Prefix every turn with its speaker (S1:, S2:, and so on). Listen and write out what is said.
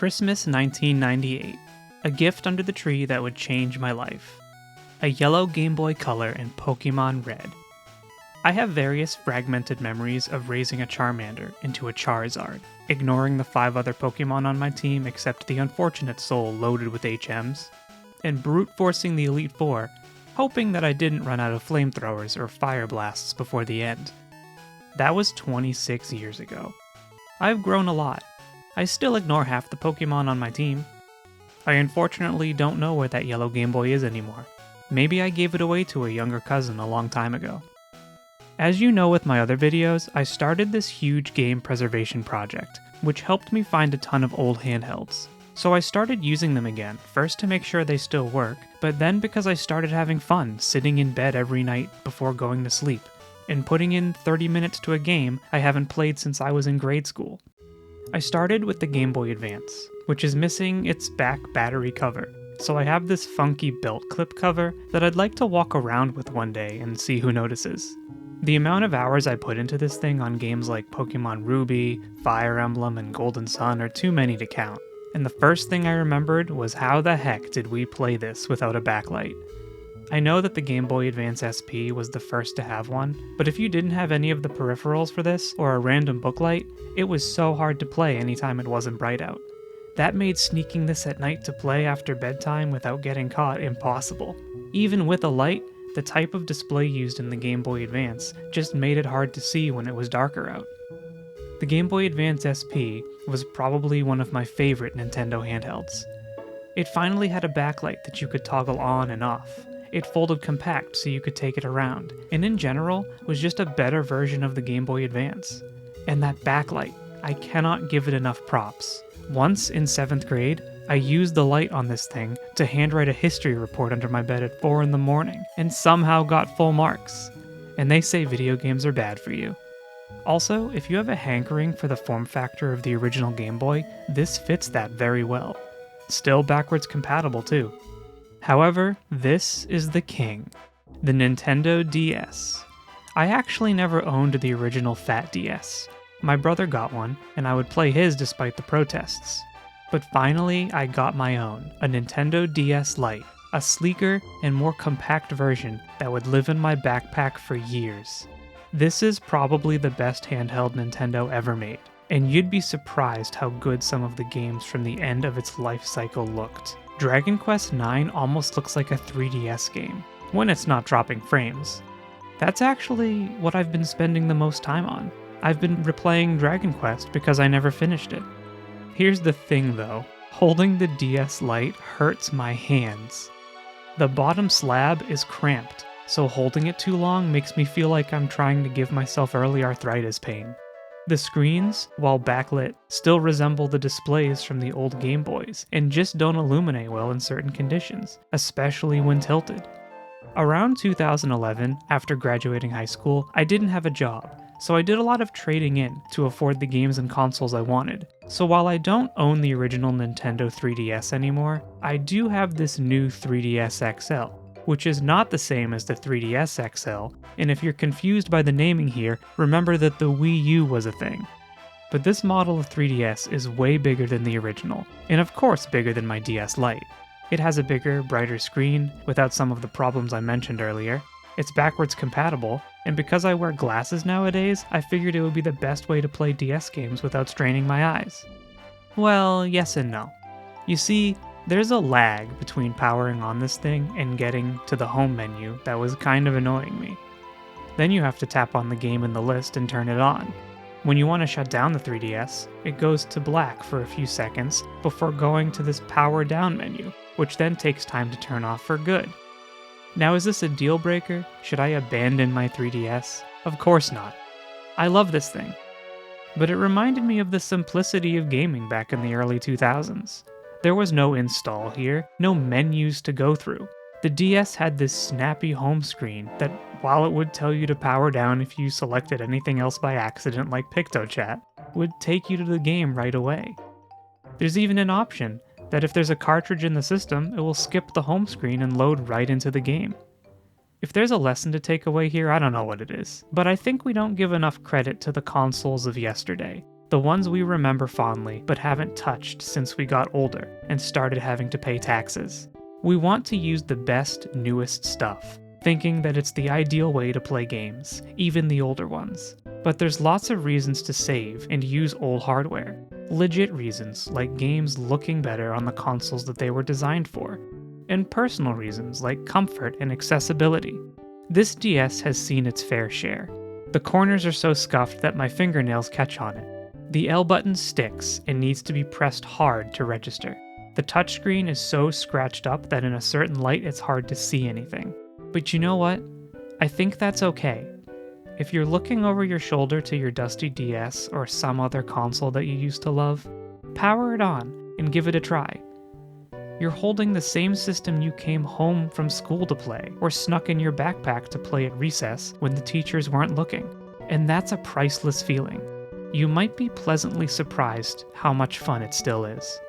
S1: Christmas 1998. A gift under the tree that would change my life. A yellow Game Boy Color and Pokémon Red. I have various fragmented memories of raising a Charmander into a Charizard, ignoring the 5 other Pokémon on my team except the unfortunate soul loaded with HMs, and brute forcing the Elite Four, hoping that I didn't run out of flamethrowers or fire blasts before the end. That was 26 years ago. I've grown a lot. I still ignore half the Pokémon on my team. I unfortunately don't know where that yellow Game Boy is anymore. Maybe I gave it away to a younger cousin a long time ago. As you know with my other videos, I started this huge game preservation project, which helped me find a ton of old handhelds. So I started using them again, first to make sure they still work, but then because I started having fun sitting in bed every night before going to sleep, and putting in 30 minutes to a game I haven't played since I was in grade school. I started with the Game Boy Advance, which is missing its back battery cover, so I have this funky belt clip cover that I'd like to walk around with one day and see who notices. The amount of hours I put into this thing on games like Pokémon Ruby, Fire Emblem, and Golden Sun are too many to count, and the first thing I remembered was how the heck did we play this without a backlight. I know that the Game Boy Advance SP was the first to have one, but if you didn't have any of the peripherals for this, or a random booklight, it was so hard to play anytime it wasn't bright out. That made sneaking this at night to play after bedtime without getting caught impossible. Even with a light, the type of display used in the Game Boy Advance just made it hard to see when it was darker out. The Game Boy Advance SP was probably one of my favorite Nintendo handhelds. It finally had a backlight that you could toggle on and off. It folded compact so you could take it around, and in general was just a better version of the Game Boy Advance. And that backlight, I cannot give it enough props. Once in 7th grade, I used the light on this thing to handwrite a history report under my bed at 4 in the morning, and somehow got full marks. And they say video games are bad for you. Also, if you have a hankering for the form factor of the original Game Boy, this fits that very well. Still backwards compatible too. However, this is the king, the Nintendo DS. I actually never owned the original Fat DS. My brother got one, and I would play his despite the protests. But finally, I got my own, a Nintendo DS Lite, a sleeker and more compact version that would live in my backpack for years. This is probably the best handheld Nintendo ever made, and you'd be surprised how good some of the games from the end of its life cycle looked. Dragon Quest IX almost looks like a 3DS game, when it's not dropping frames. That's actually what I've been spending the most time on. I've been replaying Dragon Quest because I never finished it. Here's the thing though, holding the DS Lite hurts my hands. The bottom slab is cramped, so holding it too long makes me feel like I'm trying to give myself early arthritis pain. The screens, while backlit, still resemble the displays from the old Game Boys, and just don't illuminate well in certain conditions, especially when tilted. Around 2011, after graduating high school, I didn't have a job, so I did a lot of trading in to afford the games and consoles I wanted. So while I don't own the original Nintendo 3DS anymore, I do have this new 3DS XL, which is not the same as the 3DS XL, and if you're confused by the naming here, remember that the Wii U was a thing. But this model of 3DS is way bigger than the original, and of course bigger than my DS Lite. It has a bigger, brighter screen, without some of the problems I mentioned earlier. It's backwards compatible, and because I wear glasses nowadays, I figured it would be the best way to play DS games without straining my eyes. Well, yes and no. You see, there's a lag between powering on this thing and getting to the home menu that was kind of annoying me. Then you have to tap on the game in the list and turn it on. When you want to shut down the 3DS, it goes to black for a few seconds before going to this power down menu, which then takes time to turn off for good. Now is this a deal breaker? Should I abandon my 3DS? Of course not. I love this thing. But it reminded me of the simplicity of gaming back in the early 2000s. There was no install here, no menus to go through. The DS had this snappy home screen that, while it would tell you to power down if you selected anything else by accident like PictoChat, would take you to the game right away. There's even an option that if there's a cartridge in the system, it will skip the home screen and load right into the game. If there's a lesson to take away here, I don't know what it is, but I think we don't give enough credit to the consoles of yesterday. The ones we remember fondly but haven't touched since we got older and started having to pay taxes. We want to use the best, newest stuff, thinking that it's the ideal way to play games, even the older ones. But there's lots of reasons to save and use old hardware. Legit reasons, like games looking better on the consoles that they were designed for. And personal reasons, like comfort and accessibility. This DS has seen its fair share. The corners are so scuffed that my fingernails catch on it. The L button sticks and needs to be pressed hard to register. The touchscreen is so scratched up that in a certain light it's hard to see anything. But you know what? I think that's okay. If you're looking over your shoulder to your dusty DS or some other console that you used to love, power it on and give it a try. You're holding the same system you came home from school to play, or snuck in your backpack to play at recess when the teachers weren't looking. And that's a priceless feeling. You might be pleasantly surprised how much fun it still is.